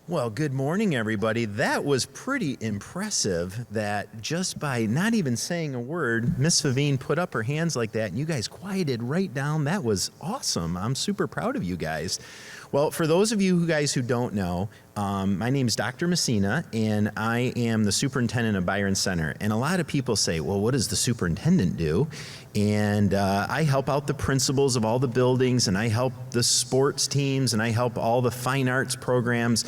Well, good morning, everybody. That was pretty impressive that just by not even saying a word, Miss Favine put up her hands like that and you guys quieted right down. That was awesome. I'm super proud of you guys. Well, for those of you guys who don't know, my name is Dr. Messina, and I am the superintendent of Byron Center. And a lot of people say, well, what does the superintendent do? And I help out the principals of all the buildings, and I help the sports teams, and I help all the fine arts programs.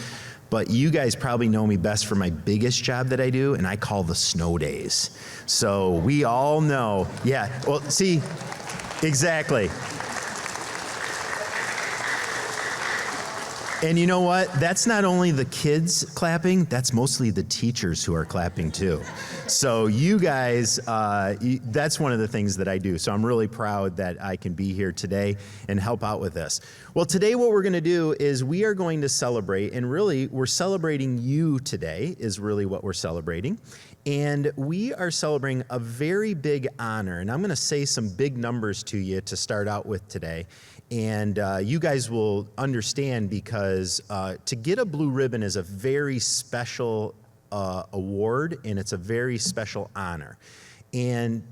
But you guys probably know me best for my biggest job that I do, and I call the snow days. So we all know, yeah, well, see, exactly. And you know what? That's not only the kids clapping, that's mostly the teachers who are clapping too. So you guys, that's one of the things that I do. So I'm really proud that I can be here today and help out with this. Well, today what we're gonna do is we are going to celebrate, and really we're celebrating you today is really what we're celebrating. And we are celebrating a very big honor, and I'm gonna say some big numbers to you to start out with today. And you guys will understand because to get a blue ribbon is a very special award, and it's a very special honor. And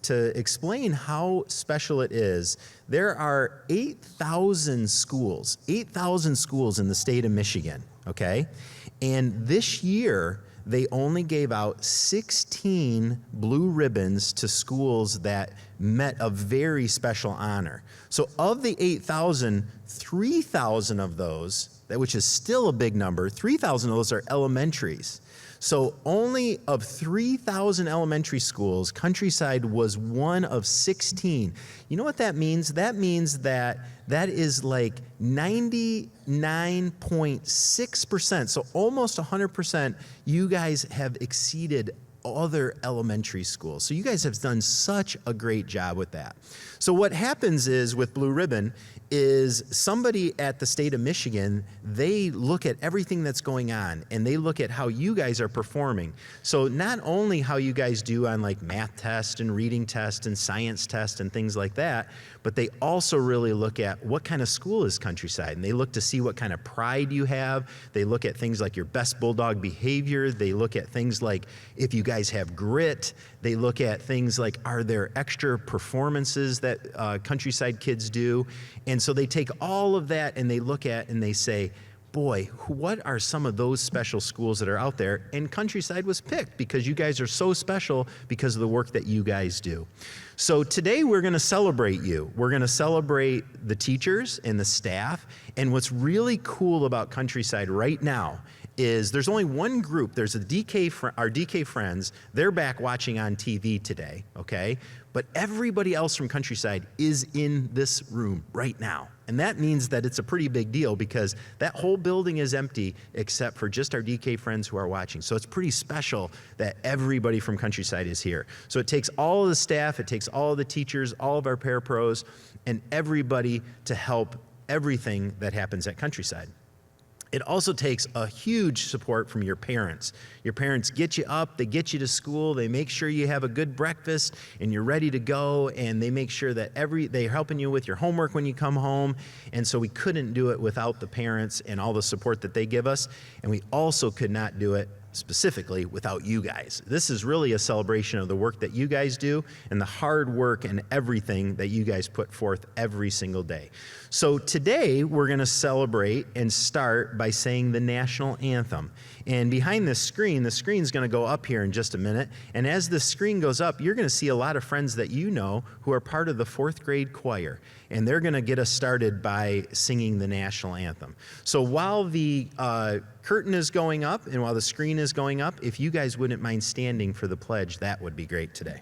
to explain how special it is, there are 8,000 schools in the state of Michigan, okay? And this year, they only gave out 16 blue ribbons to schools that met a very special honor. So of the 8,000, 3,000 of those, which is still a big number, 3,000 of those are elementaries. So only of 3,000 elementary schools, Countryside was one of 16. You know what that means? That means that is like 99.6%, so almost 100%, you guys have exceeded other elementary schools. So you guys have done such a great job with that. So what happens is with Blue Ribbon is somebody at the state of Michigan, they look at everything that's going on and they look at how you guys are performing. So not only how you guys do on like math test and reading test and science test and things like that, but they also really look at what kind of school is Countryside, and they look to see what kind of pride you have. They look at things like your best bulldog behavior. They look at things like if you guys have grit. They look at things like, are there extra performances that Countryside kids do? And so they take all of that and they look at and they say, boy, what are some of those special schools that are out there? And Countryside was picked because you guys are so special because of the work that you guys do. So today we're gonna celebrate you. We're gonna celebrate the teachers and the staff. And what's really cool about Countryside right now is there's only one group. There's our DK friends. They're back watching on TV today, okay? But everybody else from Countryside is in this room right now. And that means that it's a pretty big deal because that whole building is empty except for just our DK friends who are watching. So it's pretty special that everybody from Countryside is here. So it takes all of the staff, it takes all of the teachers, all of our parapros, and everybody to help everything that happens at Countryside. It also takes a huge support from your parents. Your parents get you up, they get you to school, they make sure you have a good breakfast and you're ready to go, and they make sure that they're helping you with your homework when you come home. And so we couldn't do it without the parents and all the support that they give us. And we also could not do it specifically without you guys. This is really a celebration of the work that you guys do and the hard work and everything that you guys put forth every single day. So today we're going to celebrate and start by saying the national anthem. And behind this screen, the screen's going to go up here in just a minute. And as the screen goes up, you're going to see a lot of friends that you know who are part of the 4th grade choir. And they're going to get us started by singing the national anthem. So while the curtain is going up and while the screen is going up, if you guys wouldn't mind standing for the pledge, that would be great today.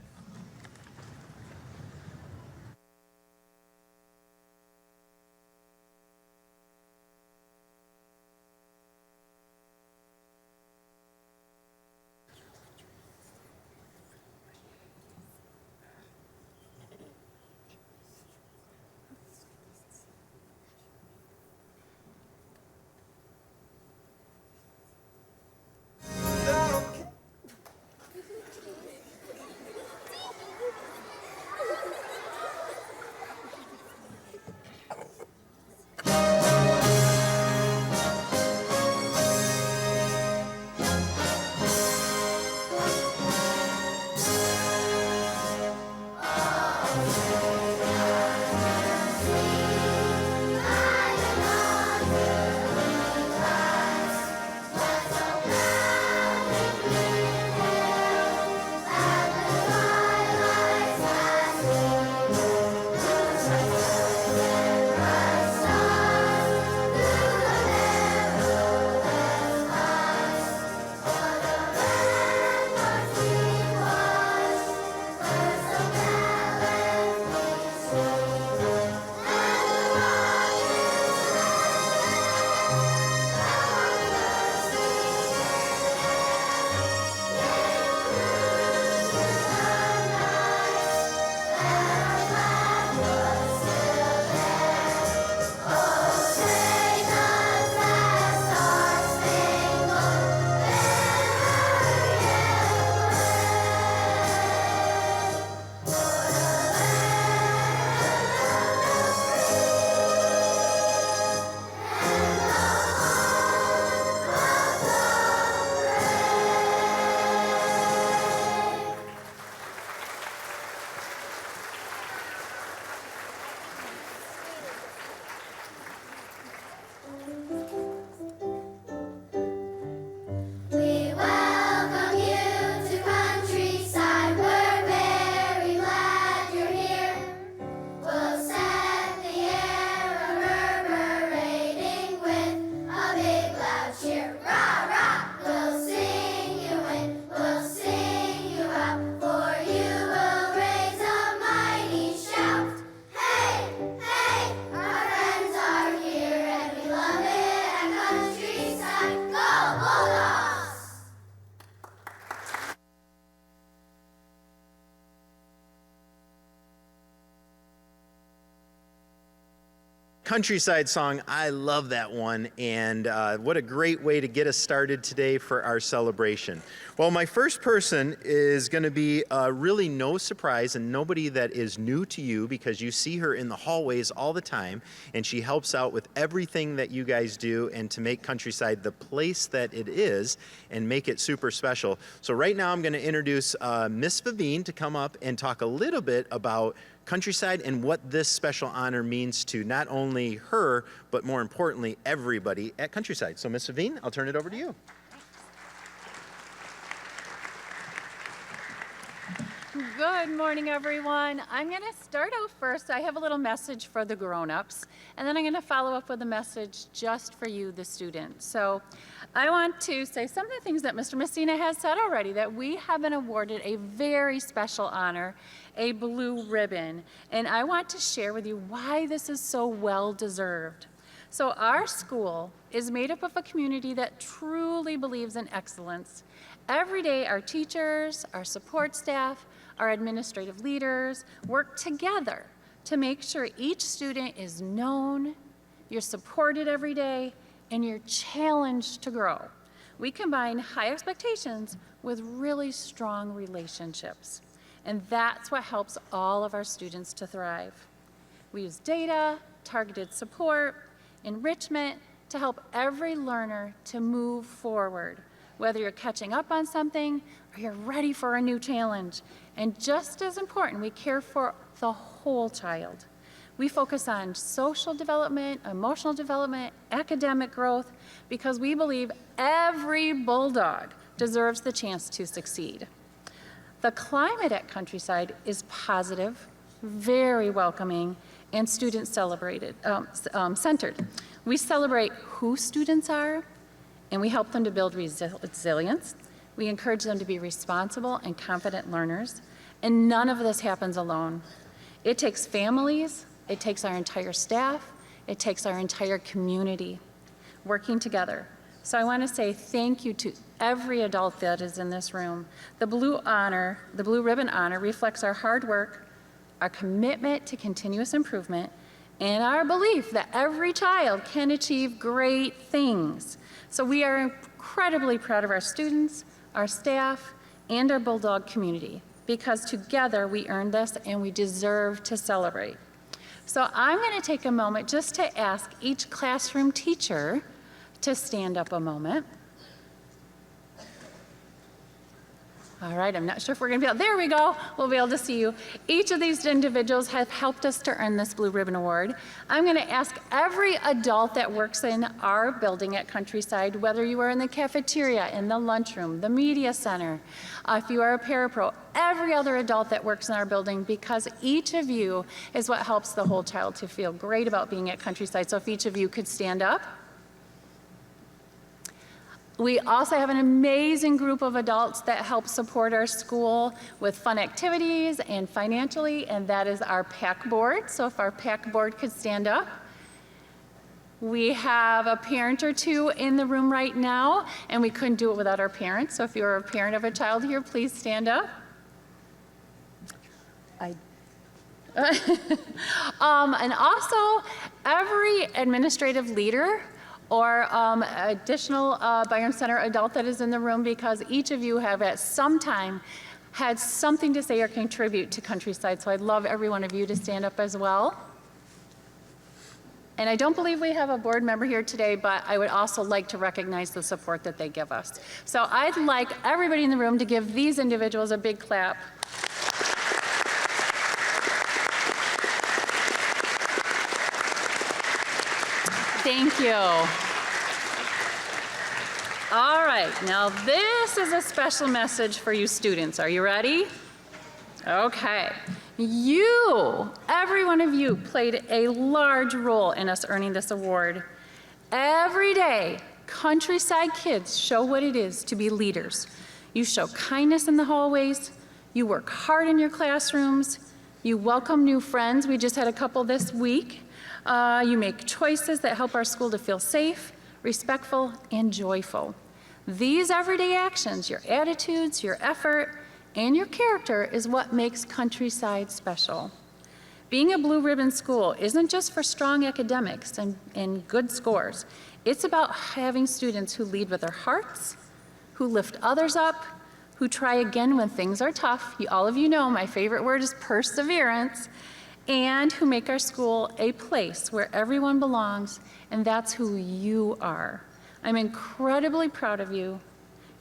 Countryside song, I love that one, and what a great way to get us started today for our celebration. Well, my first person is going to be really no surprise and nobody that is new to you because you see her in the hallways all the time, and she helps out with everything that you guys do and to make Countryside the place that it is and make it super special. So right now I'm going to introduce Miss Vivine to come up and talk a little bit about Countryside and what this special honor means to not only her, but more importantly, everybody at Countryside. So Miss Vivine, I'll turn it over to you. Good morning, everyone. I'm going to start out first. I have a little message for the grown-ups, and then I'm going to follow up with a message just for you, the students. So I want to say some of the things that Mr. Messina has said already, that we have been awarded a very special honor, a blue ribbon, and I want to share with you why this is so well-deserved. So our school is made up of a community that truly believes in excellence. Every day, our teachers, our support staff, our administrative leaders work together to make sure each student is known, you're supported every day, and you're challenged to grow. We combine high expectations with really strong relationships, and that's what helps all of our students to thrive. We use data, targeted support, enrichment to help every learner to move forward, whether you're catching up on something or you're ready for a new challenge. And just as important, we care for the whole child. We focus on social development, emotional development, academic growth, because we believe every bulldog deserves the chance to succeed. The climate at Countryside is positive, very welcoming, and student-centered. We celebrate who students are, and we help them to build resilience. We encourage them to be responsible and confident learners, and none of this happens alone. It takes families, it takes our entire staff, it takes our entire community working together. So I want to say thank you to every adult that is in this room. The blue ribbon honor reflects our hard work, our commitment to continuous improvement, and our belief that every child can achieve great things. So we are incredibly proud of our students, our staff, and our Bulldog community, because together we earned this and we deserve to celebrate. So I'm going to take a moment just to ask each classroom teacher to stand up a moment. All right, I'm not sure if we're going to be able, there we go, we'll be able to see you. Each of these individuals have helped us to earn this Blue Ribbon Award. I'm going to ask every adult that works in our building at Countryside, whether you are in the cafeteria, in the lunchroom, the media center, if you are a parapro, every other adult that works in our building, because each of you is what helps the whole child to feel great about being at Countryside. So if each of you could stand up. We also have an amazing group of adults that help support our school with fun activities and financially, and that is our PAC board. So if our PAC board could stand up. We have a parent or two in the room right now, and we couldn't do it without our parents. So if you're a parent of a child here, please stand up. And also, every administrative leader or additional Byron Center adult that is in the room, because each of you have at some time had something to say or contribute to Countryside. So I'd love every one of you to stand up as well. And I don't believe we have a board member here today, but I would also like to recognize the support that they give us. So I'd like everybody in the room to give these individuals a big clap. Thank you. All right, now this is a special message for you students. Are you ready? Okay. You, every one of you, played a large role in us earning this award. Every day, Countryside kids show what it is to be leaders. You show kindness in the hallways, you work hard in your classrooms, you welcome new friends. We just had a couple this week. You make choices that help our school to feel safe, respectful, and joyful. These everyday actions, your attitudes, your effort, and your character is what makes Countryside special. Being a blue ribbon school isn't just for strong academics and good scores. It's about having students who lead with their hearts, who lift others up, who try again when things are tough. All of you know my favorite word is perseverance, and who make our school a place where everyone belongs, and that's who you are. I'm incredibly proud of you,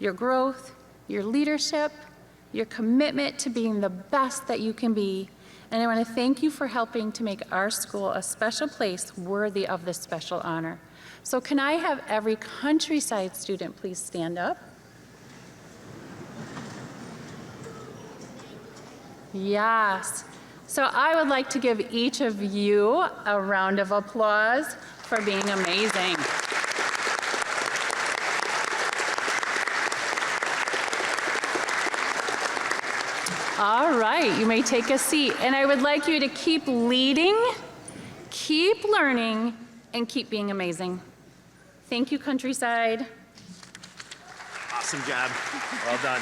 your growth, your leadership, your commitment to being the best that you can be, and I want to thank you for helping to make our school a special place worthy of this special honor. So can I have every Countryside student please stand up? Yes. So I would like to give each of you a round of applause for being amazing. All right, you may take a seat. And I would like you to keep leading, keep learning, and keep being amazing. Thank you, Countryside. Awesome job. Well done.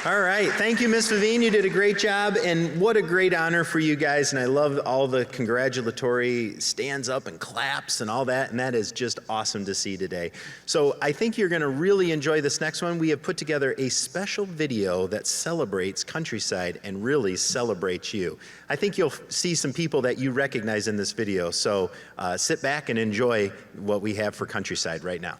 All right, thank you, Ms. Vivine. You did a great job, and what a great honor for you guys. And I love all the congratulatory stands up and claps and all that, and that is just awesome to see today. So I think you're gonna really enjoy this next one. We have put together a special video that celebrates Countryside and really celebrates you. I think you'll see some people that you recognize in this video, so sit back and enjoy what we have for Countryside right now.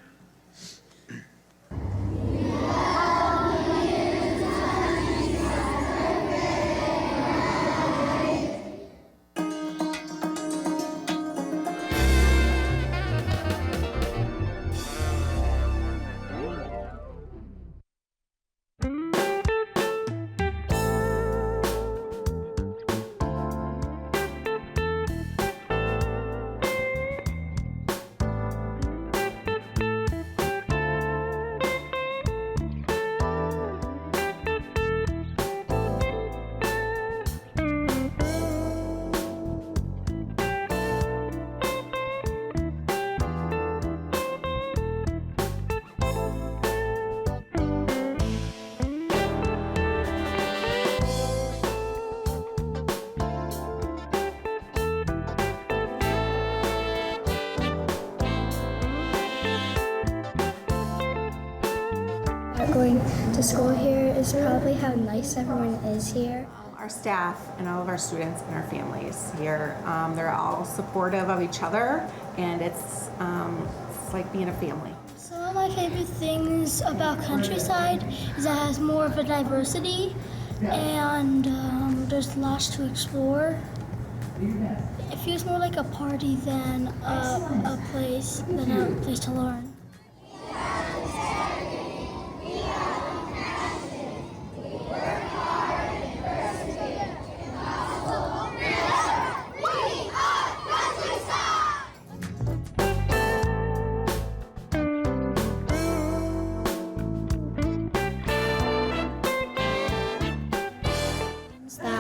Going to school here is probably how nice everyone is here. Our staff and all of our students and our families here, they're all supportive of each other, and it's like being a family. Some of my favorite things about Countryside is that it has more of a diversity, and there's lots to explore. It feels more like a party than a place to learn.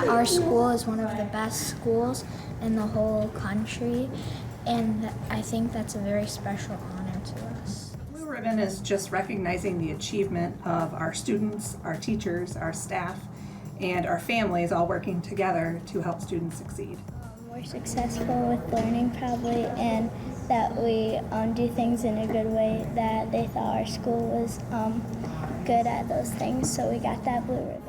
Our school is one of the best schools in the whole country, and I think that's a very special honor to us. Blue Ribbon is just recognizing the achievement of our students, our teachers, our staff, and our families all working together to help students succeed. We're successful with learning probably, and that we do things in a good way, that they thought our school was good at those things, so we got that blue ribbon.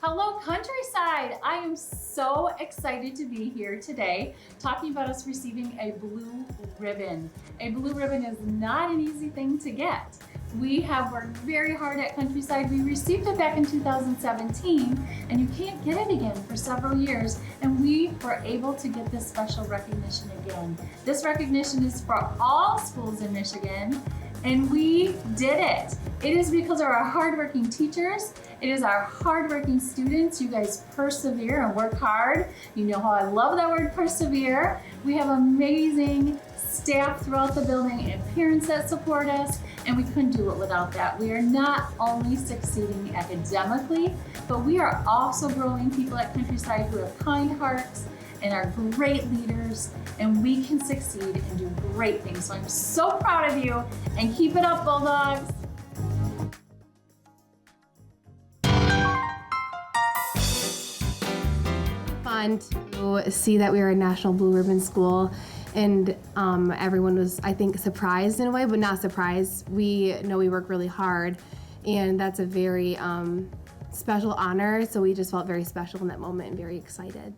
Hello, Countryside! I am so excited to be here today talking about us receiving a blue ribbon. A blue ribbon is not an easy thing to get. We have worked very hard at Countryside. We received it back in 2017, and you can't get it again for several years, and we were able to get this special recognition again. This recognition is for all schools in Michigan, and we did it. It is because of our hardworking teachers. It is our hardworking students. You guys persevere and work hard. You know how I love that word, persevere. We have amazing staff throughout the building and parents that support us, and we couldn't do it without that. We are not only succeeding academically, but we are also growing people at Countryside who have kind hearts and are great leaders, and we can succeed and do great things. So I'm so proud of you, and keep it up, Bulldogs. fun to see that we were a National Blue Ribbon School, and everyone was, I think, surprised in a way, but not surprised. We know we work really hard, and that's a very special honor, so we just felt very special in that moment and very excited.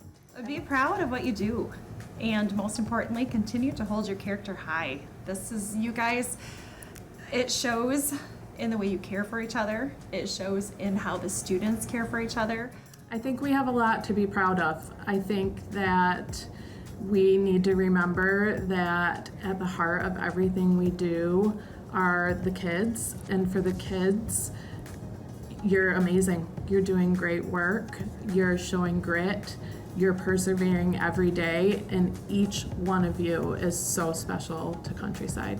Be proud of what you do, and most importantly, continue to hold your character high. This is, you guys, it shows in the way you care for each other. It shows in how the students care for each other. I think we have a lot to be proud of. I think that we need to remember that at the heart of everything we do are the kids, and for the kids, you're amazing. You're doing great work. You're showing grit. You're persevering every day, and each one of you is so special to Countryside.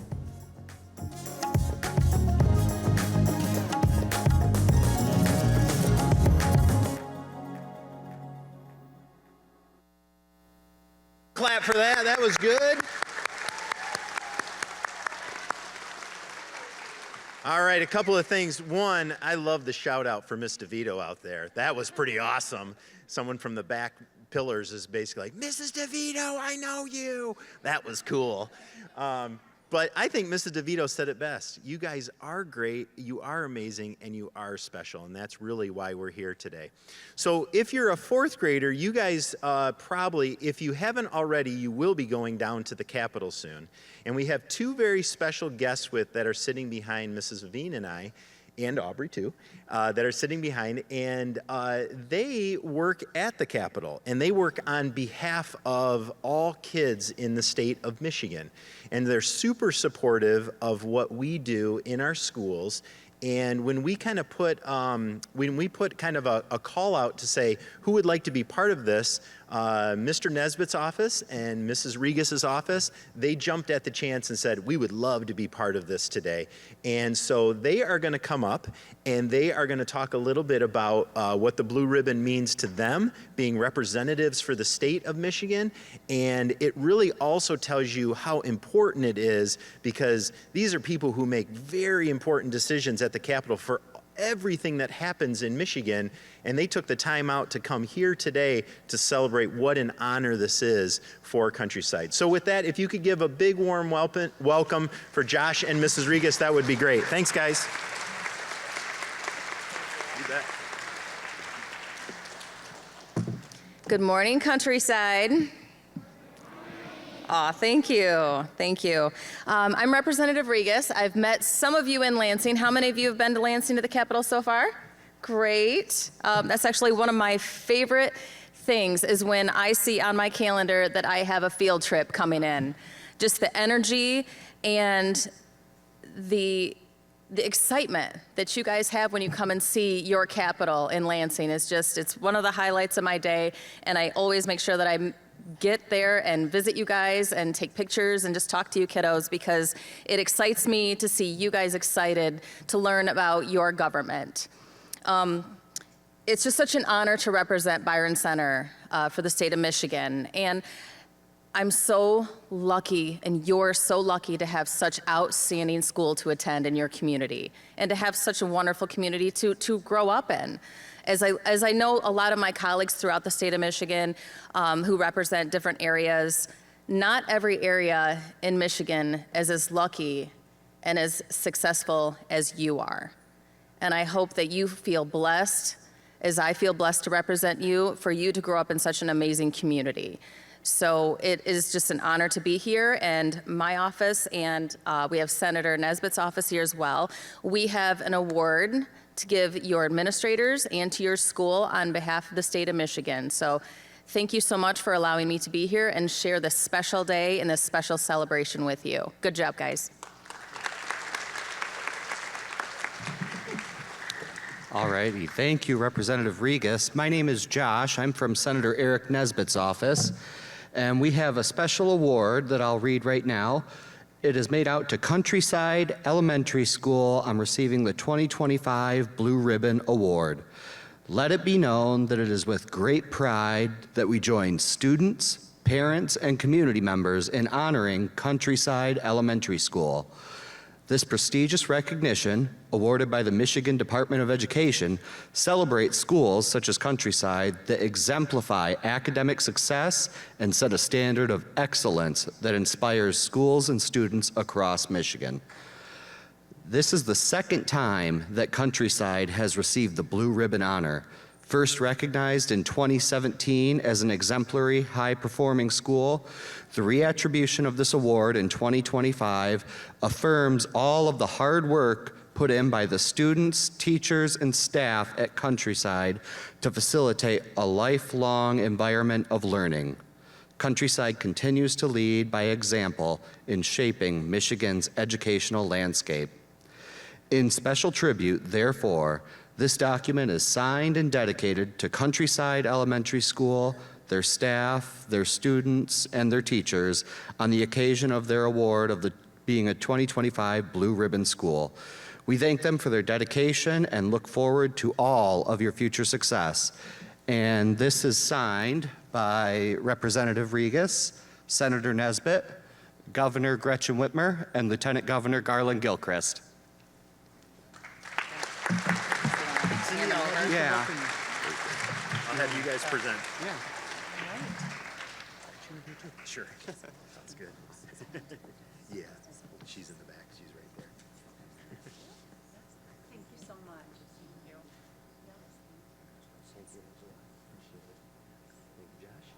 Clap for that. That was good. All right, a couple of things. One, I love the shout out for Miss DeVito out there. That was pretty awesome. Someone from the back pillars is basically like, Mrs. DeVito, I know you. That was cool. But I think Mrs. DeVito said it best. You guys are great, you are amazing, and you are special, and that's really why we're here today. So if you're a fourth grader, you guys probably, if you haven't already, you will be going down to the Capitol soon. And we have two very special guests that are sitting behind Mrs. Veen and I, and Aubrey too, that are sitting behind, and they work at the Capitol, and they work on behalf of all kids in the state of Michigan. And they're super supportive of what we do in our schools. And when we kind of put, a call out to say who would like to be part of this, Mr. Nesbitt's office and Mrs. Regis's office, they jumped at the chance and said, we would love to be part of this today. And so they are going to come up and they are going to talk a little bit about what the Blue Ribbon means to them, being representatives for the state of Michigan. And it really also tells you how important it is, because these are people who make very important decisions at the Capitol for everything that happens in Michigan, and they took the time out to come here today to celebrate what an honor this is for Countryside. So with that, if you could give a big warm welcome for Josh and Mrs. Regis, that would be great. Thanks, guys. You bet. Good morning, Countryside. Aw, thank you, thank you. I'm Representative Regis. I've met some of you in Lansing. How many of you have been to Lansing to the Capitol so far? Great. That's actually one of my favorite things, is when I see on my calendar that I have a field trip coming in. Just the energy and the excitement that you guys have when you come and see your Capitol in Lansing is just, it's one of the highlights of my day, and I always make sure that I get there and visit you guys and take pictures and just talk to you kiddos, because it excites me to see you guys excited to learn about your government. It's just such an honor to represent Byron Center for the state of Michigan. And I'm so lucky, and you're so lucky to have such outstanding school to attend in your community, and to have such a wonderful community to grow up in. As I know a lot of my colleagues throughout the state of Michigan who represent different areas, not every area in Michigan is as lucky and as successful as you are. And I hope that you feel blessed, as I feel blessed to represent you, for you to grow up in such an amazing community. So it is just an honor to be here, and my office, and we have Senator Nesbitt's office here as well. We have an award to give your administrators and to your school on behalf of the state of Michigan. So thank you so much for allowing me to be here and share this special day and this special celebration with you. Good job, guys. All righty, thank you, Representative Regis. My name is Josh. I'm from Senator Eric Nesbitt's office, and we have a special award that I'll read right now. It is made out to Countryside Elementary School. I'm receiving the 2025 Blue Ribbon Award. Let it be known that it is with great pride that we join students, parents, and community members in honoring Countryside Elementary School. This prestigious recognition, awarded by the Michigan Department of Education, celebrates schools such as Countryside that exemplify academic success and set a standard of excellence that inspires schools and students across Michigan. This is the second time that Countryside has received the Blue Ribbon honor. First recognized in 2017 as an exemplary high-performing school, the reattribution of this award in 2025 affirms all of the hard work put in by the students, teachers, and staff at Countryside to facilitate a lifelong environment of learning. Countryside continues to lead by example in shaping Michigan's educational landscape. In special tribute, therefore, this document is signed and dedicated to Countryside Elementary School, their staff, their students, and their teachers on the occasion of their award of being a 2025 Blue Ribbon School. We thank them for their dedication and look forward to all of your future success. And this is signed by Representative Regas, Senator Nesbitt, Governor Gretchen Whitmer, and Lieutenant Governor Garland Gilchrist. Yeah. I'll have you guys present. Yeah. Sure. Sounds good. Yeah, she's in the back. She's right there. Thank you so much. Thank you. Thank you, Josh.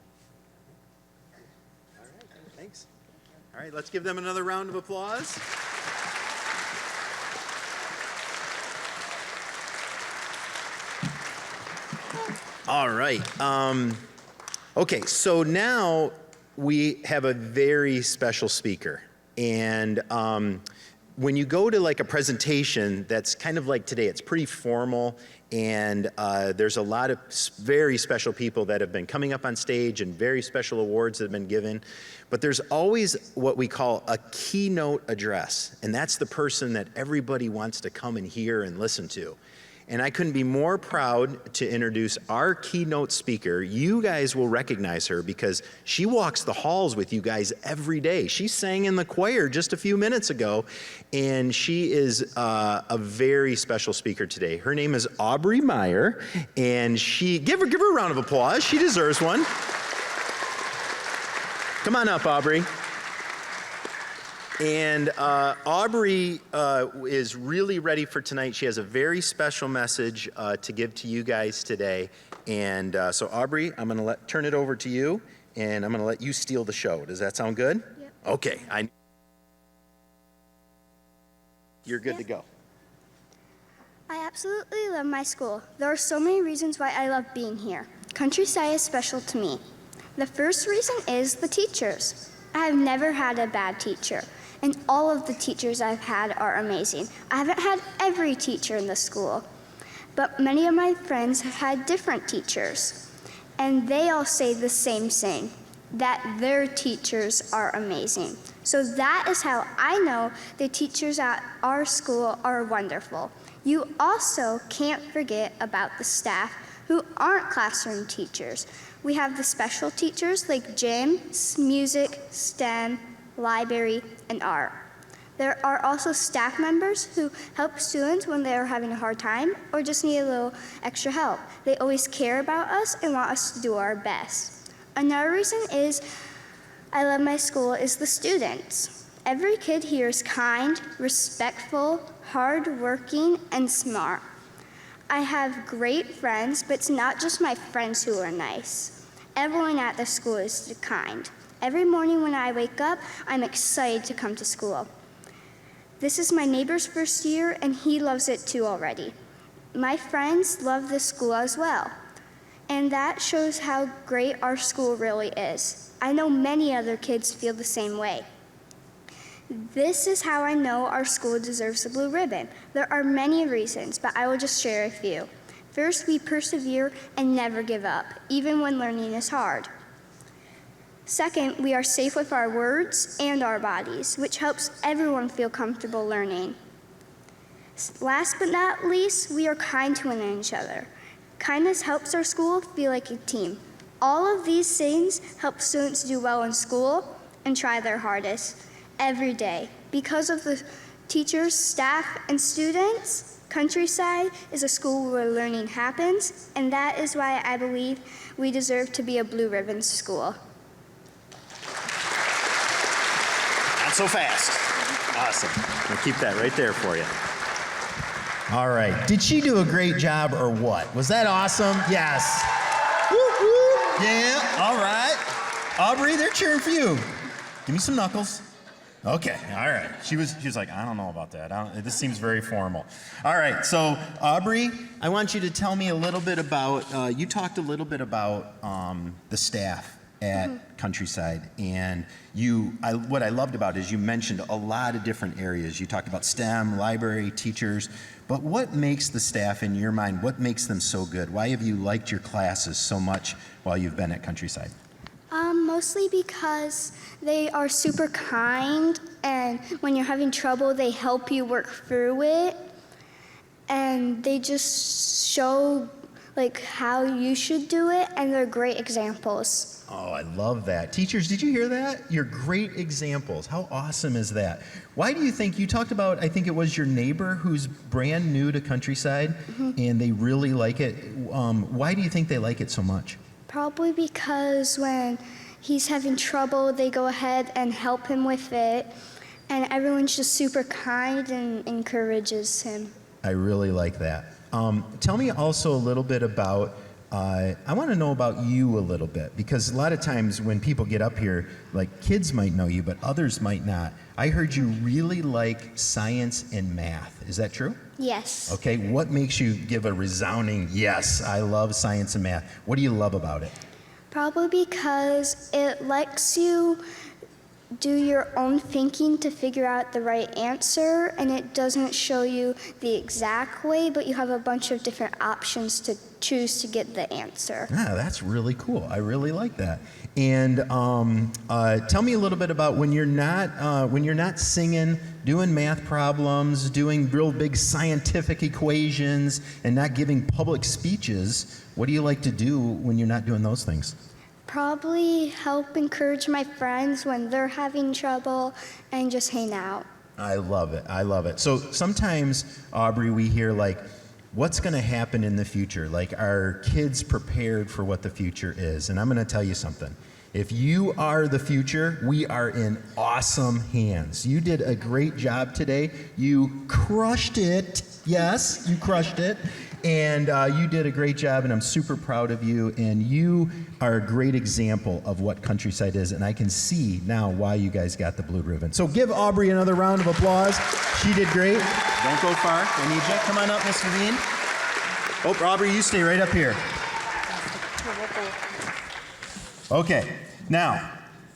All right, thanks. All right, let's give them another round of applause. All right. Okay, so now we have a very special speaker. And when you go to like a presentation that's kind of like today, it's pretty formal, and there's a lot of very special people that have been coming up on stage and very special awards that have been given. But there's always what we call a keynote address, and that's the person that everybody wants to come and hear and listen to. And I couldn't be more proud to introduce our keynote speaker. You guys will recognize her because she walks the halls with you guys every day. She sang in the choir just a few minutes ago, and she is a very special speaker today. Her name is Aubrey Meyer, and give her a round of applause. She deserves one. Come on up, Aubrey. And Aubrey is really ready for tonight. She has a very special message to give to you guys today. And so Aubrey, I'm going to turn it over to you, and I'm going to let you steal the show. Does that sound good? Yep. Okay. You're good to go. I absolutely love my school. There are so many reasons why I love being here. Countryside is special to me. The first reason is the teachers. I have never had a bad teacher, and all of the teachers I've had are amazing. I haven't had every teacher in the school, but many of my friends have had different teachers, and they all say the same thing, that their teachers are amazing. So that is how I know the teachers at our school are wonderful. You also can't forget about the staff who aren't classroom teachers. We have the special teachers like gym, music, STEM, library, and art. There are also staff members who help students when they are having a hard time or just need a little extra help. They always care about us and want us to do our best. Another reason is I love my school is the students. Every kid here is kind, respectful, hardworking, and smart. I have great friends, but it's not just my friends who are nice. Everyone at the school is kind. Every morning when I wake up, I'm excited to come to school. This is my neighbor's first year, and he loves it too already. My friends love this school as well, and that shows how great our school really is. I know many other kids feel the same way. This is how I know our school deserves the blue ribbon. There are many reasons, but I will just share a few. First, we persevere and never give up, even when learning is hard. Second, we are safe with our words and our bodies, which helps everyone feel comfortable learning. Last but not least, we are kind to one another. Kindness helps our school feel like a team. All of these things help students do well in school and try their hardest every day. Because of the teachers, staff, and students, Countryside is a school where learning happens, and that is why I believe we deserve to be a Blue Ribbon school. Not so fast. Awesome. We'll keep that right there for you. All right. Did she do a great job or what? Was that awesome? Yes. Woo, woo. Yeah. All right. Aubrey, they're cheering for you. Give me some knuckles. Okay. All right. She was like, I don't know about that. This seems very formal. All right. So, Aubrey, I want you to tell me a little bit about, you talked a little bit about the staff at Countryside, and what I loved about it is you mentioned a lot of different areas. You talked about STEM, library, teachers, but what makes the staff in your mind, what makes them so good? Why have you liked your classes so much while you've been at Countryside? Mostly because they are super kind, and when you're having trouble, they help you work through it, and they just show like how you should do it, and they're great examples. Oh, I love that. Teachers, did you hear that? You're great examples. How awesome is that? Why do you think, you talked about, I think it was your neighbor who's brand new to Countryside, and they really like it. Why do you think they like it so much? Probably because when he's having trouble, they go ahead and help him with it, and everyone's just super kind and encourages him. I really like that. Tell me also a little bit about, I want to know about you a little bit, because a lot of times when people get up here, like kids might know you, but others might not. I heard you really like science and math. Is that true? Yes. Okay, what makes you give a resounding yes, I love science and math? What do you love about it? Probably because it lets you do your own thinking to figure out the right answer, and it doesn't show you the exact way, but you have a bunch of different options to choose to get the answer. Ah, that's really cool. I really like that. And tell me a little bit about when you're not singing, doing math problems, doing real big scientific equations, and not giving public speeches. What do you like to do when you're not doing those things? Probably help encourage my friends when they're having trouble and just hang out. I love it. I love it. So sometimes, Aubrey, we hear like, what's going to happen in the future? Like, are kids prepared for what the future is? And I'm going to tell you something. If you are the future, we are in awesome hands. You did a great job today. You crushed it. Yes, you crushed it. And you did a great job, and I'm super proud of you. And you are a great example of what Countryside is, and I can see now why you guys got the blue ribbon. So give Aubrey another round of applause. She did great. Don't go far. I need you. Come on up, Miss Levine. Oh, Aubrey, you stay right up here. Okay. Now,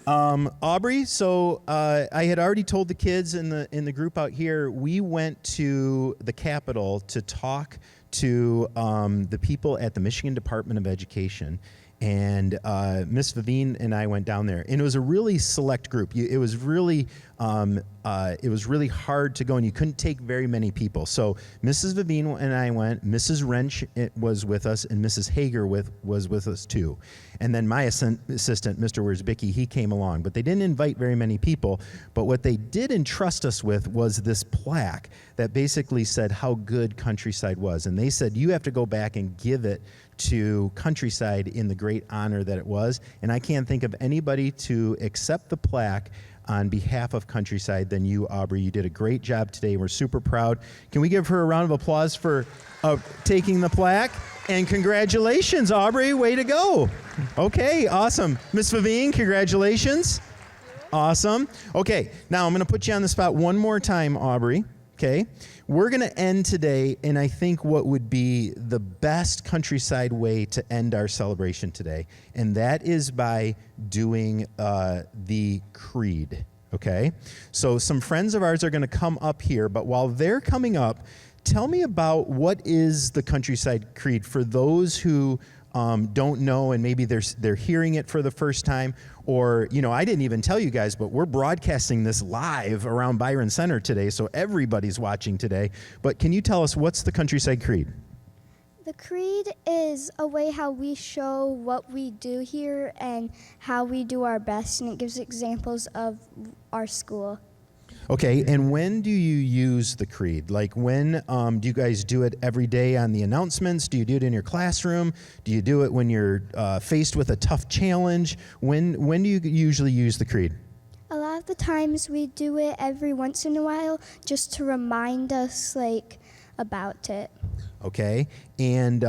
Aubrey, so I had already told the kids in the group out here, we went to the Capitol to talk to the people at the Michigan Department of Education, and Miss Vivine and I went down there, and it was a really select group. It was really hard to go, and you couldn't take very many people. So Mrs. Vivine and I went. Mrs. Wrench was with us, and Mrs. Hager was with us too. And then my assistant, Mr. Wierzbicki, he came along. But they didn't invite very many people. But what they did entrust us with was this plaque that basically said how good Countryside was. And they said, you have to go back and give it to Countryside in the great honor that it was. And I can't think of anybody to accept the plaque on behalf of Countryside than you, Aubrey. You did a great job today. We're super proud. Can we give her a round of applause for taking the plaque? And congratulations, Aubrey. Way to go. Okay, awesome. Miss Vivine, congratulations. Awesome. Okay, now I'm going to put you on the spot one more time, Aubrey. Okay, we're going to end today, and I think what would be the best Countryside way to end our celebration today, and that is by doing the creed. Okay, so some friends of ours are going to come up here, but while they're coming up, tell me about what is the Countryside Creed for those who don't know, and maybe they're hearing it for the first time, or, you know, I didn't even tell you guys, but we're broadcasting this live around Byron Center today, so everybody's watching today. But can you tell us, what's the Countryside Creed? The creed is a way how we show what we do here and how we do our best, and it gives examples of our school. Okay, and when do you use the creed? Like when do you guys do it every day on the announcements? Do you do it in your classroom? Do you do it when you're faced with a tough challenge? When do you usually use the creed? A lot of the times we do it every once in a while just to remind us about it. Okay, and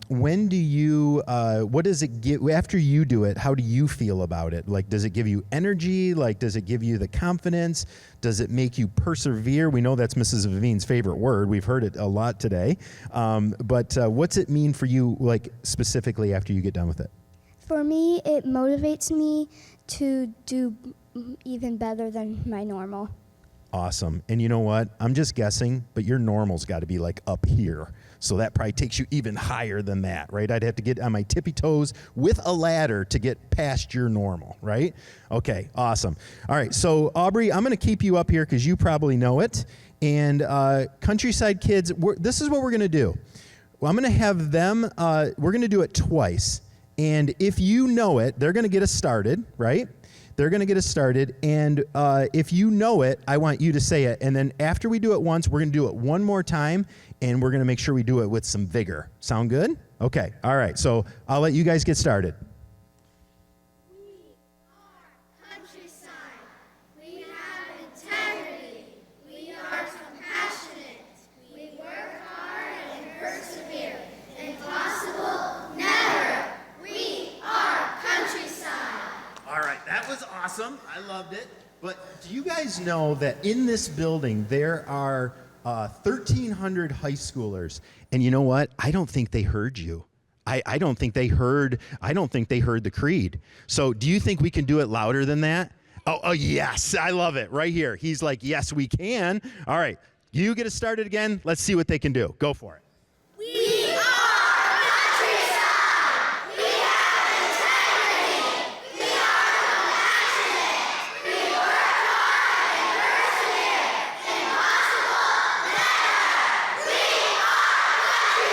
when do you, what does it give, after you do it, how do you feel about it? Like, does it give you energy? Like, does it give you the confidence? Does it make you persevere? We know that's Mrs. Vivine's favorite word. We've heard it a lot today. But what's it mean for you, like, specifically after you get done with it? For me, it motivates me to do even better than my normal. Awesome. And you know what? I'm just guessing, but your normal's got to be like up here. So that probably takes you even higher than that, right? I'd have to get on my tippy toes with a ladder to get past your normal, right? Okay, awesome. All right, so Aubrey, I'm going to keep you up here because you probably know it. And Countryside Kids, this is what we're going to do. Well, I'm going to have them, we're going to do it twice. And if you know it, they're going to get us started, right? They're going to get us started, and if you know it, I want you to say it, and then after we do it once, we're going to do it one more time, and we're going to make sure we do it with some vigor. Sound good? Okay, all right, so I'll let you guys get started. We are countryside. We have integrity. We are compassionate. We work hard and persevere. Impossible, never. We are countryside. All right, that was awesome. I loved it. But do you guys know that in this building there are 1,300 high schoolers? And you know what? I don't think they heard you. I don't think they heard the creed. So do you think we can do it louder than that? Oh yes, I love it. Right here. He's like, yes, we can. All right, you get it started again. Let's see what they can do. Go for it. We are countryside. We have integrity. We are compassionate. We work hard and persevere. Impossible, never. We are countryside.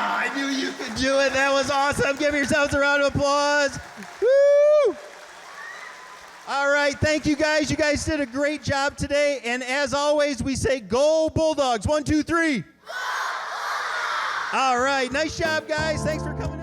I knew you could do it. That was awesome. Give yourselves a round of applause. Woo! All right, thank you guys. You guys did a great job today. And as always, we say go Bulldogs. 1, 2, 3. Go Bulldogs! All right, nice job, guys. Thanks for coming.